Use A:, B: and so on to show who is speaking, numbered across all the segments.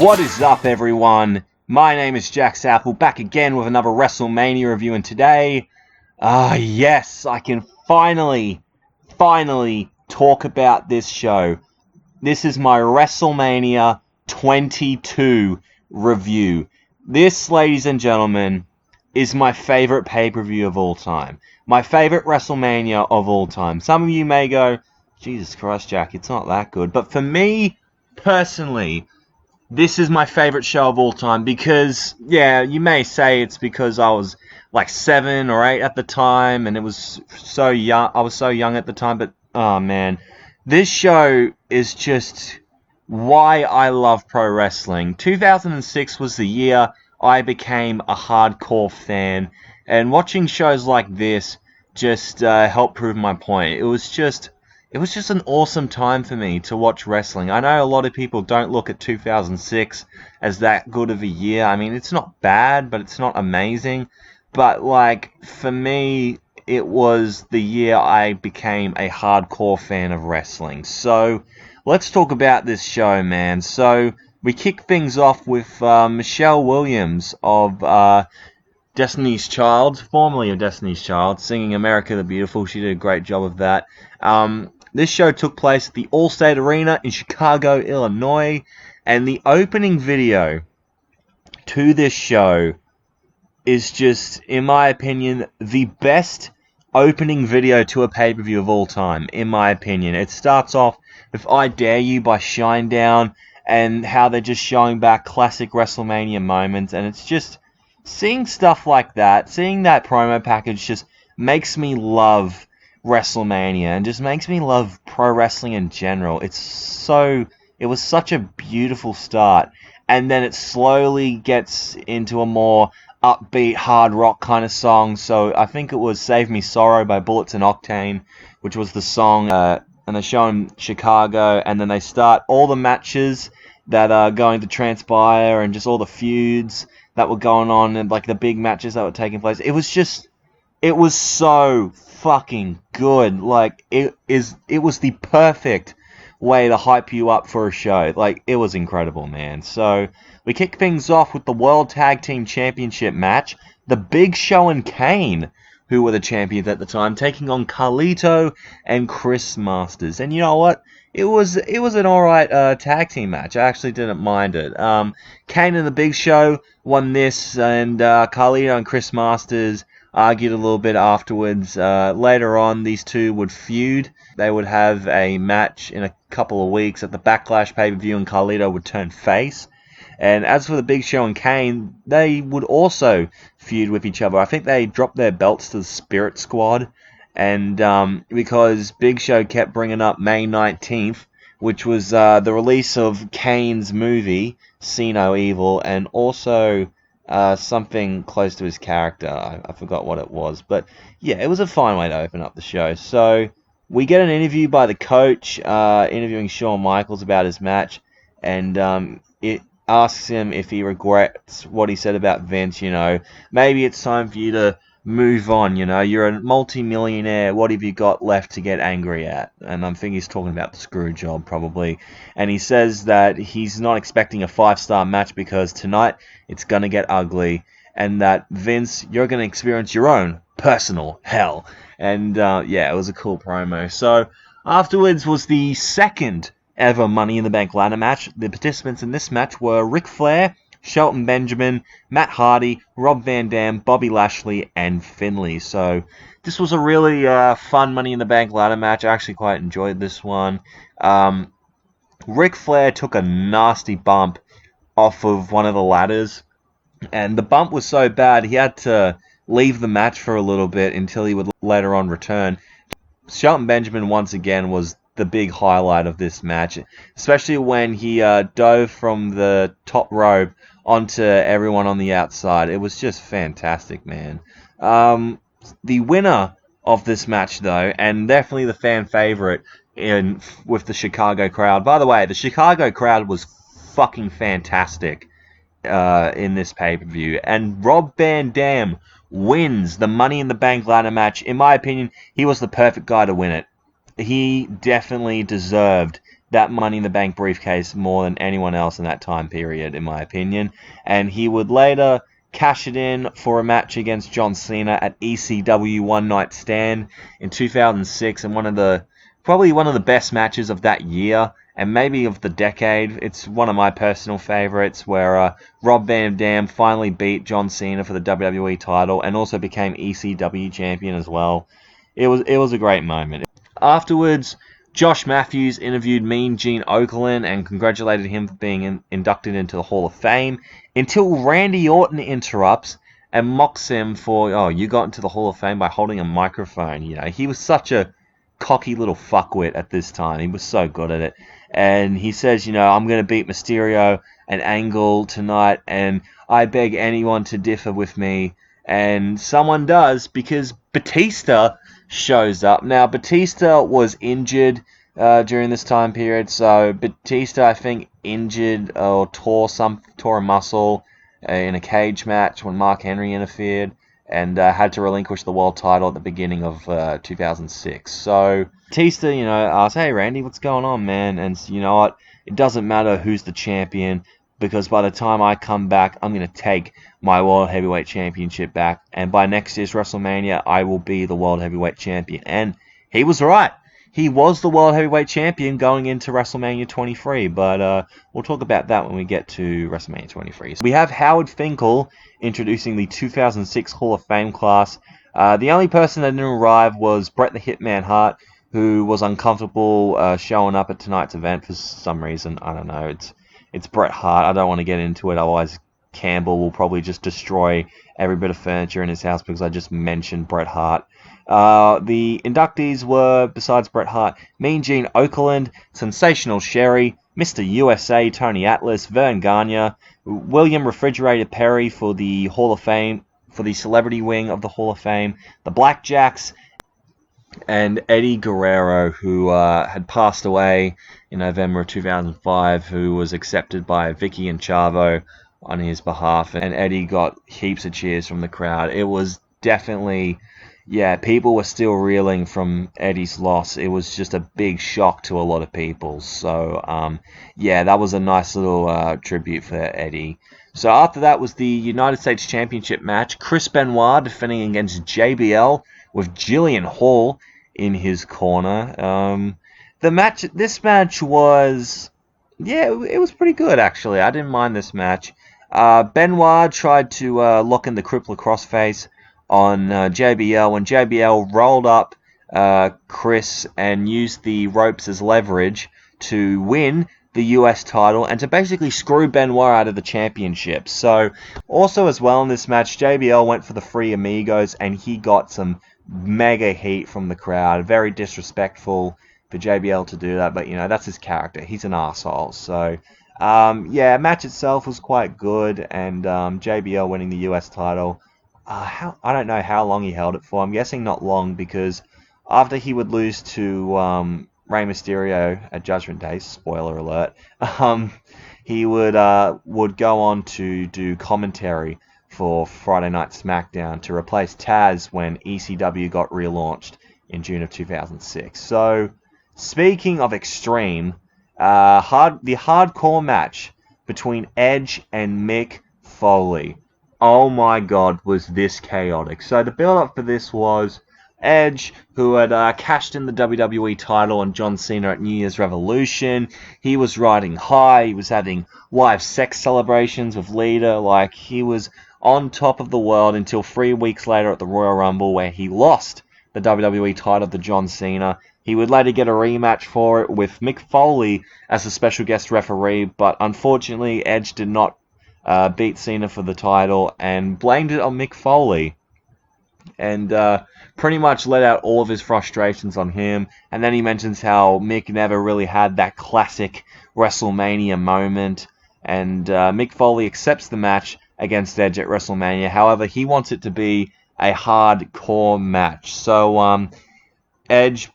A: What is up, everyone? My name is Jack Southall, back again with another WrestleMania review, and today, yes, I can finally talk about this show. This is my WrestleMania 22 review. This, ladies and gentlemen, is my favorite pay-per-view of all time. My favorite WrestleMania of all time. Some of you may go, Jesus Christ, Jack, it's not that good. But for me, personally, this is my favorite show of all time because, yeah, you may say it's because I was like 7 or 8 at the time and it was so young. I was so young at the time, but oh man, this show is just why I love pro wrestling. 2006 was the year I became a hardcore fan, and watching shows like this just helped prove my point. It was just an awesome time for me to watch wrestling. I know a lot of people don't look at 2006 as that good of a year. I mean, it's not bad, but it's not amazing. But, like, for me, it was the year I became a hardcore fan of wrestling. So, let's talk about this show, man. So, we kick things off with Michelle Williams of Destiny's Child, formerly of Destiny's Child, singing America the Beautiful. She did a great job of that. This show took place at the Allstate Arena in Chicago, Illinois, and the opening video to this show is just, in my opinion, the best opening video to a pay-per-view of all time, in my opinion. It starts off with I Dare You by Shinedown, and how they're just showing back classic WrestleMania moments, and it's just, seeing stuff like that, seeing that promo package just makes me love WrestleMania and just makes me love pro wrestling in general. It was such a beautiful start, and then it slowly gets into a more upbeat hard rock kind of song. So I think it was Save Me Sorrow by Bullets and Octane, which was the song, and they show in Chicago, and then they start all the matches that are going to transpire and just all the feuds that were going on and like the big matches that were taking place. It was so fucking good. Like, it was the perfect way to hype you up for a show. Like, it was incredible, man. So we kick things off with the World Tag Team Championship match. The Big Show and Kane, who were the champions at the time, taking on Carlito and Chris Masters. And you know what? It was an alright tag team match. I actually didn't mind it. Kane and the Big Show won this, and Carlito and Chris Masters argued a little bit afterwards. Later on, these two would feud. They would have a match in a couple of weeks at the Backlash pay-per-view, and Carlito would turn face. And as for the Big Show and Kane, they would also feud with each other. I think they dropped their belts to the Spirit Squad, and because Big Show kept bringing up May 19th, which was the release of Kane's movie, See No Evil, and also something close to his character. I forgot what it was. But yeah, it was a fine way to open up the show. So we get an interview by the coach, interviewing Shawn Michaels about his match, and it asks him if he regrets what he said about Vince. You know, maybe it's time for you to move on. You know, you're a multi-millionaire. What have you got left to get angry at? And I think he's talking about the screw job, probably. And he says that he's not expecting a 5-star match because tonight it's going to get ugly. And that, Vince, you're going to experience your own personal hell. And yeah, it was a cool promo. So afterwards was the second ever Money in the Bank ladder match. The participants in this match were Ric Flair, Shelton Benjamin, Matt Hardy, Rob Van Dam, Bobby Lashley, and Finlay. So this was a really fun Money in the Bank ladder match. I actually quite enjoyed this one. Ric Flair took a nasty bump off of one of the ladders, and the bump was so bad he had to leave the match for a little bit until he would later on return. Shelton Benjamin once again was the big highlight of this match, especially when he dove from the top rope onto everyone on the outside. It was just fantastic, man. The winner of this match, though, and definitely the fan favorite with the Chicago crowd. By the way, the Chicago crowd was fucking fantastic in this pay-per-view, and Rob Van Dam wins the Money in the Bank ladder match. In my opinion, he was the perfect guy to win it. He definitely deserved that Money in the Bank briefcase more than anyone else in that time period, in my opinion. And he would later cash it in for a match against John Cena at ECW One Night Stand in 2006, and probably one of the best matches of that year, and maybe of the decade. It's one of my personal favorites, where Rob Van Dam finally beat John Cena for the WWE title and also became ECW champion as well. It was a great moment. Afterwards, Josh Matthews interviewed Mean Gene Okerlund and congratulated him for being inducted into the Hall of Fame, until Randy Orton interrupts and mocks him for, oh, you got into the Hall of Fame by holding a microphone. You know, he was such a cocky little fuckwit at this time. He was so good at it. And he says, you know, I'm going to beat Mysterio and Angle tonight, and I beg anyone to differ with me. And someone does, because Batista shows up. Now, Batista was injured during this time period, so Batista, I think, injured or tore a muscle in a cage match when Mark Henry interfered, and had to relinquish the world title at the beginning of 2006. So Batista, you know, asked, hey Randy, what's going on, man? And you know what? It doesn't matter who's the champion, because by the time I come back, I'm going to take my World Heavyweight Championship back, and by next year's WrestleMania, I will be the World Heavyweight Champion. And he was right. He was the World Heavyweight Champion going into WrestleMania 23, but we'll talk about that when we get to WrestleMania 23. So we have Howard Finkel introducing the 2006 Hall of Fame class. The only person that didn't arrive was Bret the Hitman Hart, who was uncomfortable showing up at tonight's event for some reason. I don't know. It's Bret Hart. I don't want to get into it, otherwise Campbell will probably just destroy every bit of furniture in his house because I just mentioned Bret Hart. The inductees were, besides Bret Hart, Mean Gene Okerlund, Sensational Sherry, Mr. USA Tony Atlas, Vern Gagne, William Refrigerator Perry for the Hall of Fame, for the celebrity wing of the Hall of Fame, the Blackjacks, and Eddie Guerrero, who had passed away in November of 2005, who was accepted by Vicky and Chavo on his behalf, and Eddie got heaps of cheers from the crowd. It was definitely, yeah, people were still reeling from Eddie's loss. It was just a big shock to a lot of people. So, yeah, that was a nice little tribute for Eddie. So after that was the United States Championship match. Chris Benoit defending against JBL with Jillian Hall in his corner. This match was, yeah, it was pretty good, actually. I didn't mind this match. Benoit tried to lock in the crippler crossface on JBL when JBL rolled up Chris and used the ropes as leverage to win the US title and to basically screw Benoit out of the championship. So also as well in this match, JBL went for the Free Amigos and he got some mega heat from the crowd. Very disrespectful for JBL to do that, but you know, that's his character. He's an arsehole. So yeah, match itself was quite good, and JBL winning the US title. I don't know how long he held it for. I'm guessing not long, because after he would lose to Rey Mysterio at Judgment Day, spoiler alert, he would go on to do commentary for Friday Night SmackDown to replace Taz when ECW got relaunched in June of 2006. So, speaking of extreme, the hardcore match between Edge and Mick Foley. Oh my god, was this chaotic. So the build-up for this was Edge, who had cashed in the WWE title on John Cena at New Year's Revolution. He was riding high. He was having live sex celebrations with Lita. Like, he was on top of the world until 3 weeks later at the Royal Rumble, where he lost the WWE title to John Cena. He would later get a rematch for it with Mick Foley as a special guest referee, but unfortunately Edge did not beat Cena for the title and blamed it on Mick Foley. And pretty much let out all of his frustrations on him. And then he mentions how Mick never really had that classic WrestleMania moment. And Mick Foley accepts the match against Edge at WrestleMania. However, he wants it to be a hardcore match. So Edge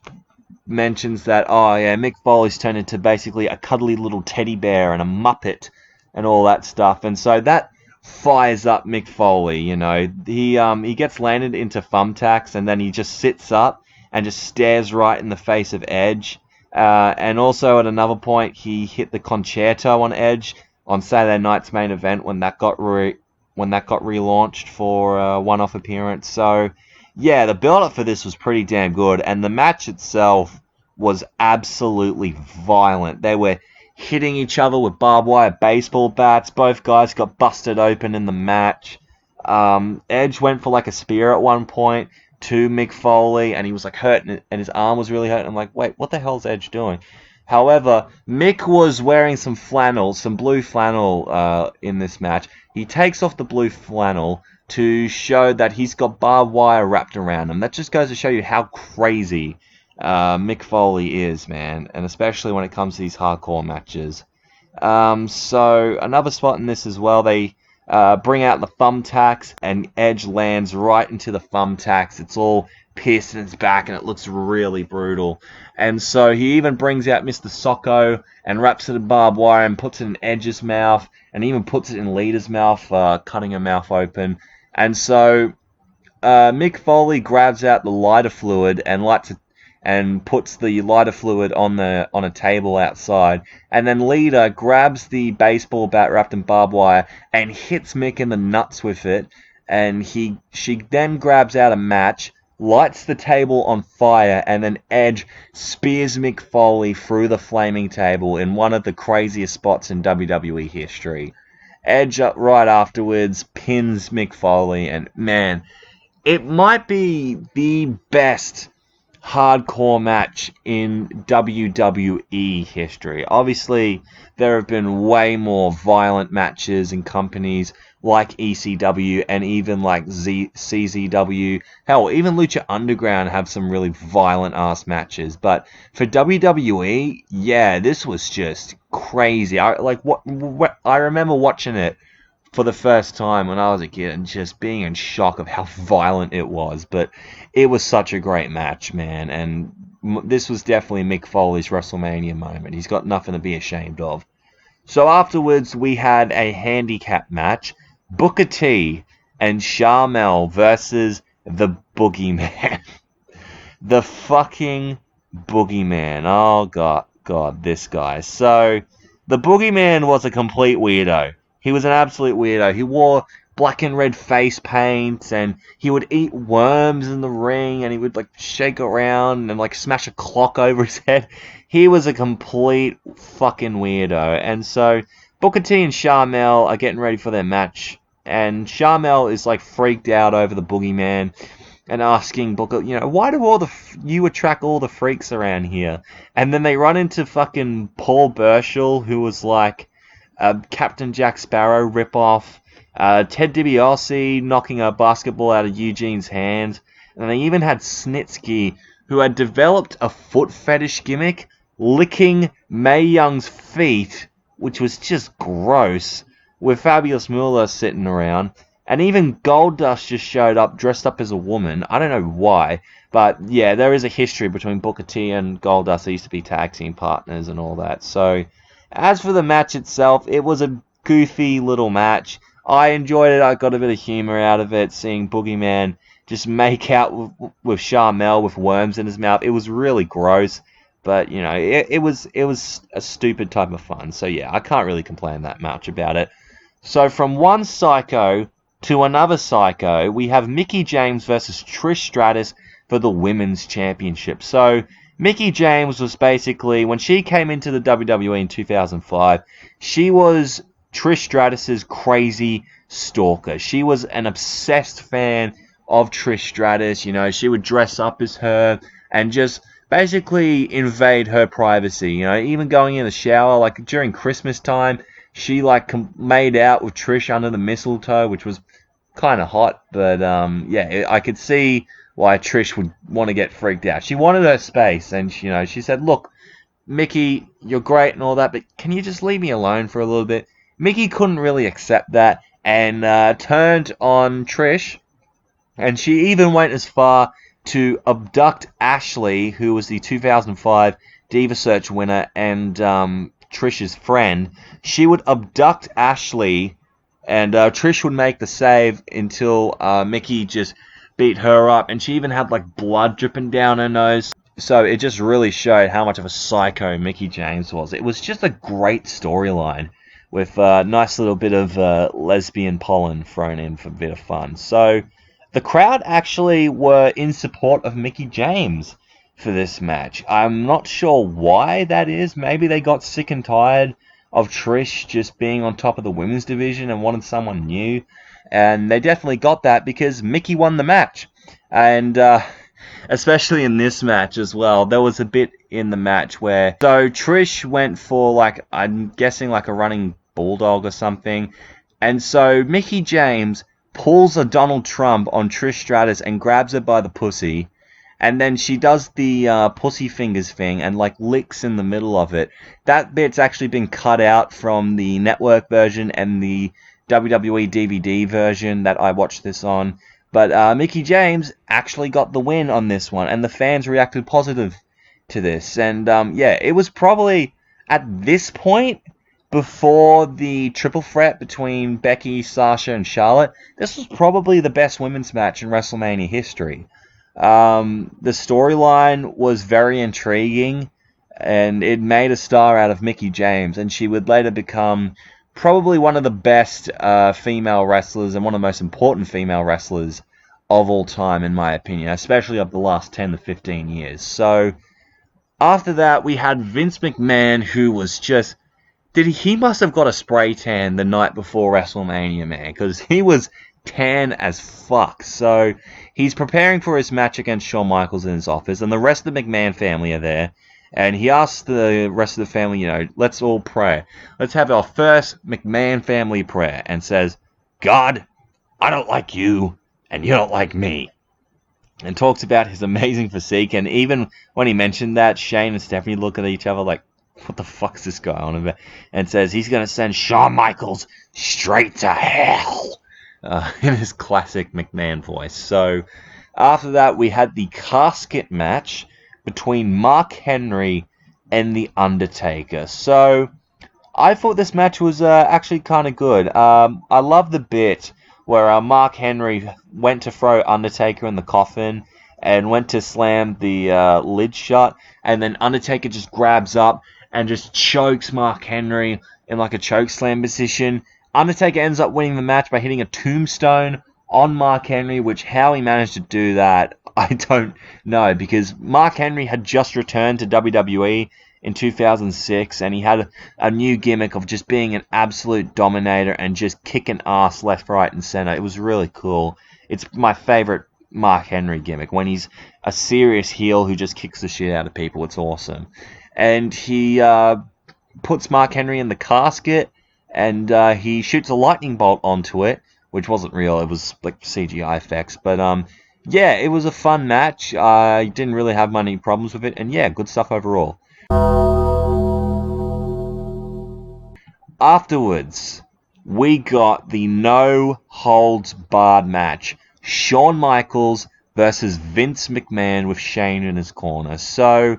A: mentions that, oh yeah, Mick Foley's turned into basically a cuddly little teddy bear and a Muppet and all that stuff. And so that fires up Mick Foley, you know. He gets landed into thumbtacks and then he just sits up and just stares right in the face of Edge. And also at another point, he hit the concerto on Edge on Saturday night's main event when that got relaunched for a one-off appearance. So, yeah, the build-up for this was pretty damn good, and the match itself was absolutely violent. They were hitting each other with barbed wire baseball bats. Both guys got busted open in the match. Edge went for like a spear at one point to Mick Foley, and he was like hurting, and his arm was really hurting. I'm like, wait, what the hell's Edge doing? However, Mick was wearing some flannel, some blue flannel in this match. He takes off the blue flannel to show that he's got barbed wire wrapped around him. That just goes to show you how crazy Mick Foley is, man, and especially when it comes to these hardcore matches. So another spot in this as well, they bring out the thumbtacks, and Edge lands right into the thumbtacks. It's all pierced in his back, and it looks really brutal. And so he even brings out Mr. Socko and wraps it in barbed wire and puts it in Edge's mouth, and even puts it in Lita's mouth, cutting her mouth open. And so Mick Foley grabs out the lighter fluid and lights it, and puts the lighter fluid on a table outside. And then Lita grabs the baseball bat wrapped in barbed wire and hits Mick in the nuts with it. And she then grabs out a match, lights the table on fire, and then Edge spears Mick Foley through the flaming table in one of the craziest spots in WWE history. Edge right afterwards pins Mick Foley, and man, it might be the best hardcore match in WWE history. Obviously, there have been way more violent matches in companies like ECW and even like CZW. Hell, even Lucha Underground have some really violent ass matches. But for WWE, yeah, this was just crazy. I remember watching it for the first time when I was a kid and just being in shock of how violent it was. But it was such a great match, man. And this was definitely Mick Foley's WrestleMania moment. He's got nothing to be ashamed of. So afterwards, we had a handicap match. Booker T and Sharmell versus the Boogeyman. The fucking Boogeyman. Oh, God, this guy. So, the Boogeyman was a complete weirdo. He was an absolute weirdo. He wore black and red face paint, and he would eat worms in the ring, and he would like shake around and like smash a clock over his head. He was a complete fucking weirdo. And so Booker T and Sharmell are getting ready for their match, and Sharmell is like freaked out over the Boogeyman and asking Booker, why do you attract all the freaks around here? And then they run into fucking Paul Burchill, who was like Captain Jack Sparrow ripoff. Ted DiBiase knocking a basketball out of Eugene's hand. And they even had Snitsky, who had developed a foot fetish gimmick, licking Mae Young's feet, which was just gross, with Fabulous Moolah sitting around. And even Goldust just showed up dressed up as a woman. I don't know why, but yeah, there is a history between Booker T and Goldust. They used to be tag team partners and all that. So, as for the match itself, it was a goofy little match. I enjoyed it. I got a bit of humor out of it, seeing Boogeyman just make out with Sharmell with worms in his mouth. It was really gross, but it was a stupid type of fun. So yeah, I can't really complain that much about it. So from one psycho to another psycho, we have Mickie James versus Trish Stratus for the Women's Championship. So Mickie James was basically, when she came into the WWE in 2005, she was Trish Stratus's crazy stalker. She was an obsessed fan of Trish Stratus. She would dress up as her and just basically invade her privacy. Even going in the shower, like during Christmas time, she made out with Trish under the mistletoe, which was kind of hot. But yeah, I could see why Trish would want to get freaked out. She wanted her space, and she said, "Look, Mickie, you're great and all that, but can you just leave me alone for a little bit?" Mickie couldn't really accept that and turned on Trish, and she even went as far to abduct Ashley, who was the 2005 Diva Search winner and Trish's friend. She would abduct Ashley, and Trish would make the save until Mickie just beat her up, and she even had blood dripping down her nose. So it just really showed how much of a psycho Mickie James was. It was just a great storyline with a nice little bit of lesbian pollen thrown in for a bit of fun. So the crowd actually were in support of Mickie James for this match. I'm not sure why that is. Maybe they got sick and tired of Trish just being on top of the women's division and wanted someone new. And they definitely got that because Mickie won the match. And especially in this match as well, there was a bit in the match where... So Trish went for, like, I'm guessing like a running bulldog or something. And so Mickie James pulls a Donald Trump on Trish Stratus and grabs her by the pussy. And then she does the pussy fingers thing and like licks in the middle of it. That bit's actually been cut out from the network version and the WWE DVD version that I watched this on. But Mickie James actually got the win on this one, and the fans reacted positive to this. And yeah, it was probably at this point, before the triple threat between Becky, Sasha, and Charlotte, this was probably the best women's match in WrestleMania history. The storyline was very intriguing, and it made a star out of Mickie James, and she would later become probably one of the best female wrestlers and one of the most important female wrestlers of all time, in my opinion, especially of the last 10 to 15 years. So after that, we had Vince McMahon, who was just... He must have got a spray tan the night before WrestleMania, man, because he was tan as fuck. So he's preparing for his match against Shawn Michaels in his office, and the rest of the McMahon family are there. And he asks the rest of the family, let's all pray. Let's have our first McMahon family prayer. And says, God, I don't like you, and you don't like me. And talks about his amazing physique. And even when he mentioned that, Shane and Stephanie look at each other like, what the fuck's this guy on about? And says he's going to send Shawn Michaels straight to hell. In his classic McMahon voice. So after that, we had the casket match between Mark Henry and The Undertaker. So I thought this match was actually kind of good. I love the bit where Mark Henry went to throw Undertaker in the coffin and went to slam the lid shut, and then Undertaker just grabs up and just chokes Mark Henry in like a choke slam position. Undertaker ends up winning the match by hitting a tombstone on Mark Henry, which how he managed to do that, I don't know, because Mark Henry had just returned to WWE in 2006, and he had a new gimmick of just being an absolute dominator and just kicking ass left, right, and center. It was really cool. It's my favorite Mark Henry gimmick, when he's a serious heel who just kicks the shit out of people. It's awesome. And he puts Mark Henry in the casket, and he shoots a lightning bolt onto it, which wasn't real. It was like CGI effects. But yeah, it was a fun match. I didn't really have many problems with it. And yeah, good stuff overall. Afterwards, we got the no-holds-barred match. Shawn Michaels versus Vince McMahon with Shane in his corner. So,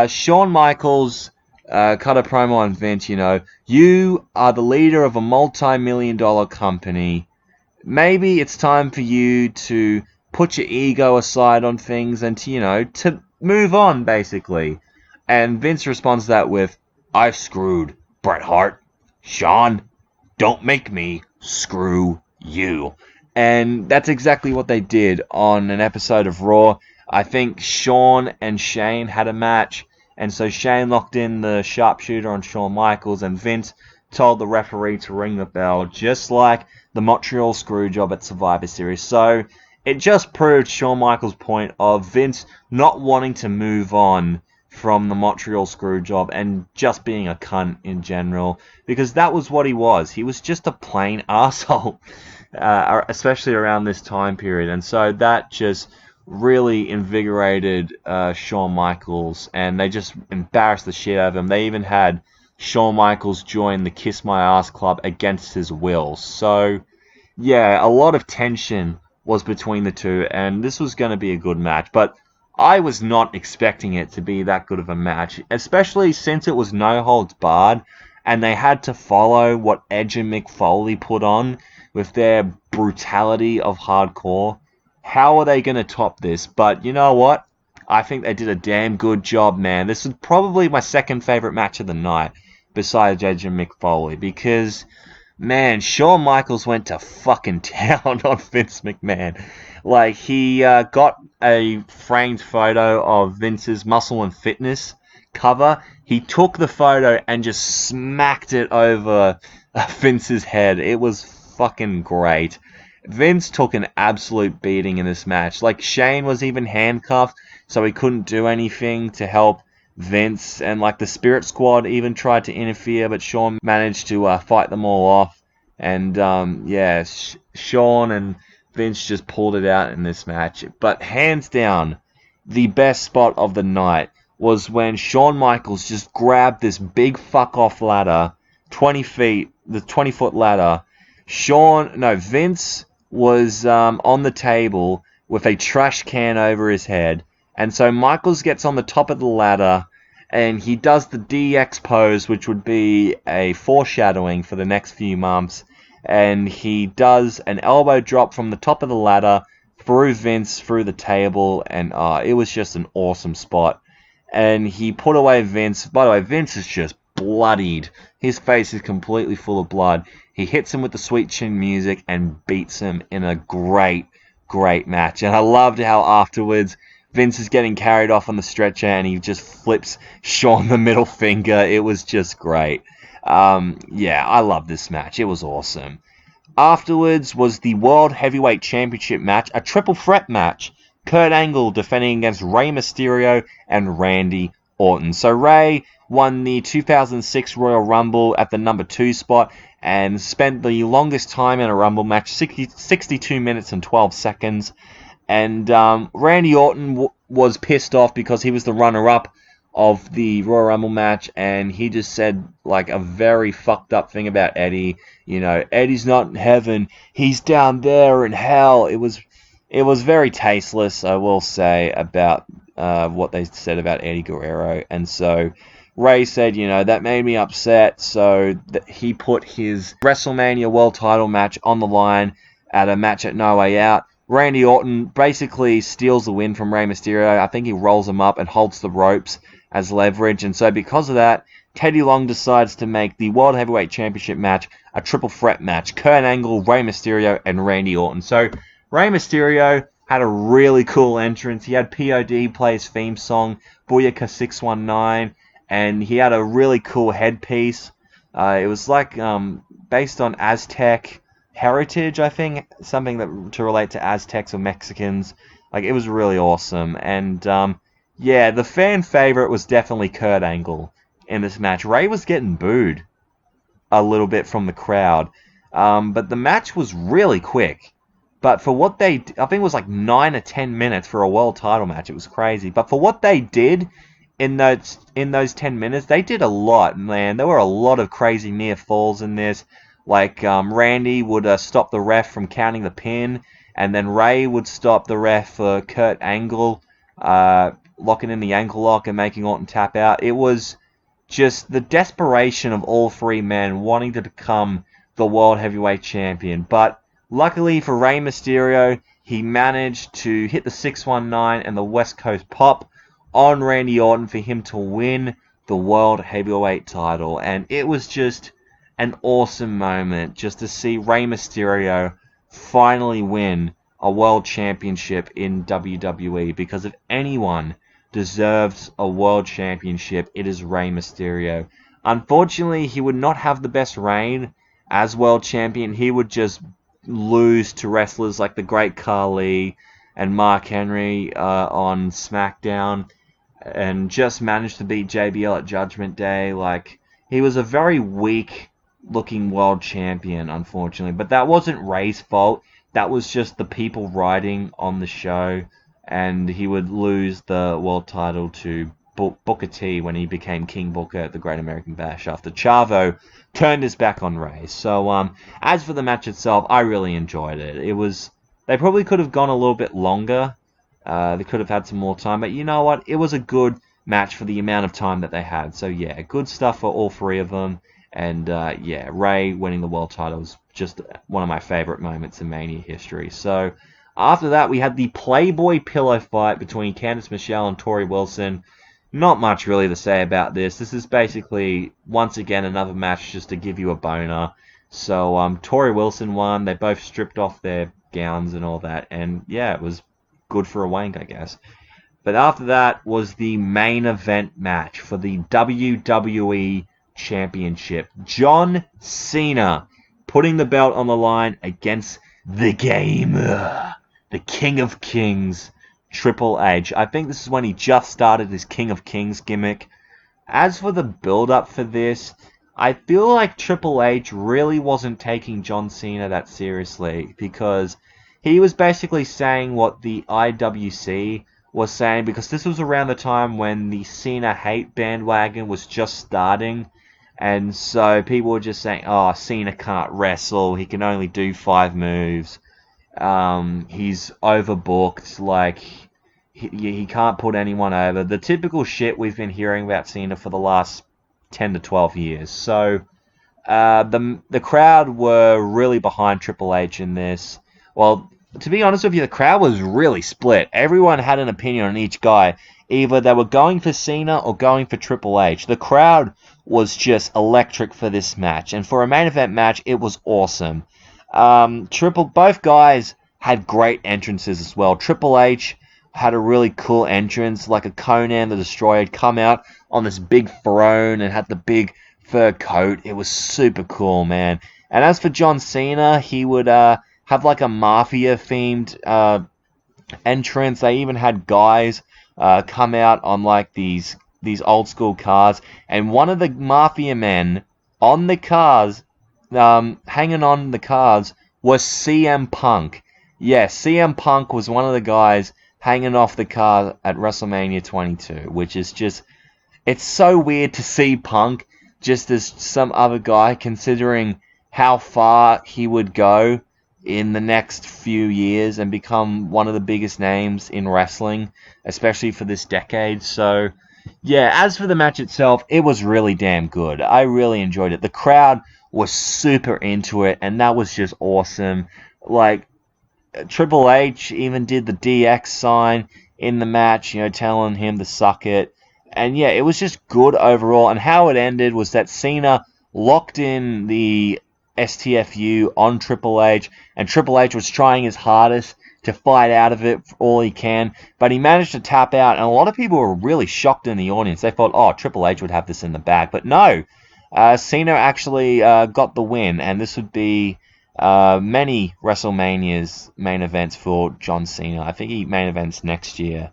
A: Shawn Michaels... cut a promo on Vince, you are the leader of a multi-million-dollar company. Maybe it's time for you to put your ego aside on things and to move on, basically. And Vince responds to that with, I've screwed Bret Hart. Shawn, don't make me screw you. And that's exactly what they did on an episode of Raw. I think Shawn and Shane had a match. And so Shane locked in the sharpshooter on Shawn Michaels, and Vince told the referee to ring the bell, just like the Montreal Screwjob at Survivor Series. So it just proved Shawn Michaels' point of Vince not wanting to move on from the Montreal Screwjob and just being a cunt in general, because that was what he was. He was just a plain asshole, especially around this time period. And so that just really invigorated Shawn Michaels, and they just embarrassed the shit out of him. They even had Shawn Michaels join the Kiss My Ass Club against his will. So, yeah, a lot of tension was between the two, and this was going to be a good match. But I was not expecting it to be that good of a match, especially since it was no holds barred, and they had to follow what Edge and Mick Foley put on with their brutality of hardcore. How are they going to top this? But you know what? I think they did a damn good job, man. This is probably my second favorite match of the night, besides Edge and Mick Foley, because, man, Shawn Michaels went to fucking town on Vince McMahon. Like, he got a framed photo of Vince's Muscle and Fitness cover. He took the photo and just smacked it over Vince's head. It was fucking great. Vince took an absolute beating in this match. Like, Shane was even handcuffed, so he couldn't do anything to help Vince. And, like, the Spirit Squad even tried to interfere, but Shawn managed to fight them all off. And, yeah, Shawn and Vince just pulled it out in this match. But hands down, the best spot of the night was when Shawn Michaels just grabbed this big fuck-off ladder, 20 feet, the 20-foot ladder. Vince was on the table with a trash can over his head. And so Michaels gets on the top of the ladder and he does the DX pose, which would be a foreshadowing for the next few months. And he does an elbow drop from the top of the ladder through Vince, through the table. And it was just an awesome spot. And he put away Vince. By the way, Vince is just bloodied. His face is completely full of blood. He hits him with the sweet chin music and beats him in a great, great match. And I loved how afterwards Vince is getting carried off on the stretcher and he just flips Shawn the middle finger. It was just great. Yeah, I love this match. It was awesome. Afterwards was the World Heavyweight Championship match, a triple threat match. Kurt Angle defending against Rey Mysterio and Randy Orton. So Rey won the 2006 Royal Rumble at the number 2 spot and spent the longest time in a Rumble match, 62 minutes and 12 seconds. And Randy Orton was pissed off because he was the runner-up of the Royal Rumble match, and he just said like a very fucked up thing about Eddie. You know, Eddie's not in heaven, he's down there in hell. It was very tasteless, I will say, about what they said about Eddie Guerrero. And so Rey said, you know, that made me upset, so he put his WrestleMania World Title match on the line at a match at No Way Out. Randy Orton basically steals the win from Rey Mysterio. I think he rolls him up and holds the ropes as leverage. And so because of that, Teddy Long decides to make the World Heavyweight Championship match a triple threat match. Kurt Angle, Rey Mysterio, and Randy Orton. So Rey Mysterio had a really cool entrance. He had POD play his theme song, Booyaka 619, and he had a really cool headpiece. It was like based on Aztec heritage, I think, something that to relate to Aztecs or Mexicans. Like, it was really awesome. And yeah, the fan favorite was definitely Kurt Angle in this match. Rey was getting booed a little bit from the crowd, but the match was really quick. But for what they, I think it was like 9 or 10 minutes for a world title match. It was crazy. But for what they did in those 10 minutes, they did a lot, man. There were a lot of crazy near falls in this. Like, Randy would stop the ref from counting the pin, and then Rey would stop the ref for Kurt Angle, locking in the ankle lock and making Orton tap out. It was just the desperation of all three men wanting to become the World Heavyweight Champion. But luckily for Rey Mysterio, he managed to hit the 619 and the West Coast Pop on Randy Orton for him to win the World Heavyweight title. And it was just an awesome moment just to see Rey Mysterio finally win a world championship in WWE, because if anyone deserves a world championship, it is Rey Mysterio. Unfortunately, he would not have the best reign as world champion. He would just lose to wrestlers like the Great Khali and Mark Henry on SmackDown, and just managed to beat JBL at Judgment Day. Like, he was a very weak looking world champion, unfortunately. But that wasn't Rey's fault. That was just the people writing on the show, and he would lose the world title to Booker T when he became King Booker at the Great American Bash after Chavo turned his back on Rey. So as for the match itself, I really enjoyed it. They probably could have gone a little bit longer. They could have had some more time, but you know what? It was a good match for the amount of time that they had. So yeah, good stuff for all three of them. And yeah, Rey winning the world title was just one of my favorite moments in Mania history. So After that, we had the Playboy pillow fight between Candice Michelle and Tori Wilson. Not much really to say about this. This is basically, once again, another match just to give you a boner. So, Tori Wilson won. They both stripped off their gowns and all that. And, yeah, it was good for a wank, I guess. But after that was the main event match for the WWE Championship. John Cena putting the belt on the line against the Gamer, the King of Kings, Triple H. I think this is when he just started his King of Kings gimmick. As for the build-up for this, I feel like Triple H really wasn't taking John Cena that seriously, because he was basically saying what the IWC was saying, because this was around the time when the Cena hate bandwagon was just starting, and so people were just saying, oh, Cena can't wrestle, he can only do 5 moves, he's overbooked, like, he can't put anyone over. The typical shit we've been hearing about Cena for the last 10 to 12 years. So, the crowd were really behind Triple H in this. Well, to be honest with you, the crowd was really split. Everyone had an opinion on each guy. Either they were going for Cena or going for Triple H. The crowd was just electric for this match. And for a main event match, it was awesome. Both guys had great entrances as well. Triple H had a really cool entrance, like a Conan the Destroyer had come out on this big throne and had the big fur coat. It was super cool, man. And as for John Cena, he would have like a mafia-themed entrance. They even had guys come out on like these old-school cars. And one of the mafia men on the cars, hanging on the cars, was CM Punk. Yeah, CM Punk was one of the guys hanging off the car at WrestleMania 22, which is just, it's so weird to see Punk just as some other guy, considering how far he would go in the next few years and become one of the biggest names in wrestling, especially for this decade. So, yeah, as for the match itself, it was really damn good. I really enjoyed it. The crowd was super into it, and that was just awesome. Like, Triple H even did the DX sign in the match, telling him to suck it. And yeah, it was just good overall. And how it ended was that Cena locked in the STFU on Triple H, and Triple H was trying his hardest to fight out of it all he can, but he managed to tap out, and a lot of people were really shocked in the audience. They thought, oh, Triple H would have this in the bag, but no. Cena actually got the win, and this would be many WrestleMania's main events for John Cena. I think he main events next year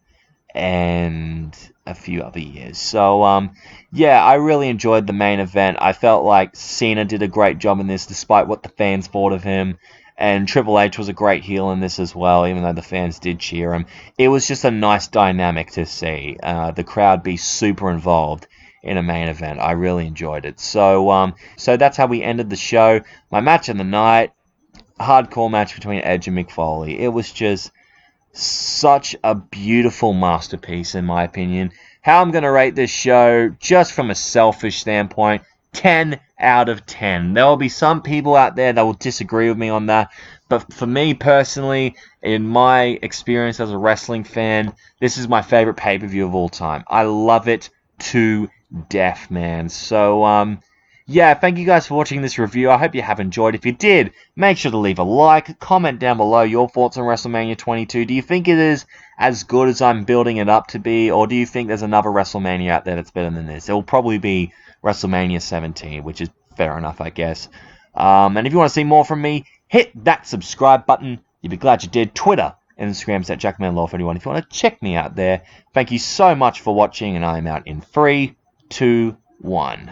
A: and a few other years. So, yeah, I really enjoyed the main event. I felt like Cena did a great job in this, despite what the fans thought of him. And Triple H was a great heel in this as well, even though the fans did cheer him. It was just a nice dynamic to see the crowd be super involved in a main event. I really enjoyed it. So that's how we ended the show. My match of the night, a hardcore match between Edge and Mick Foley. It was just such a beautiful masterpiece, in my opinion. How I'm going to rate this show, just from a selfish standpoint, 10 out of 10. There will be some people out there that will disagree with me on that, but for me personally, in my experience as a wrestling fan, this is my favorite pay-per-view of all time. I love it to death, man. So, yeah, thank you guys for watching this review. I hope you have enjoyed. If you did, make sure to leave a like, comment down below your thoughts on WrestleMania 22. Do you think it is as good as I'm building it up to be, or do you think there's another WrestleMania out there that's better than this? It will probably be WrestleMania 17, which is fair enough, I guess. And if you want to see more from me, hit that subscribe button. You'll be glad you did. Twitter and Instagram's at JackmanLaw41 if you want to check me out there. Thank you so much for watching, and I'm out in 3, 2, 1.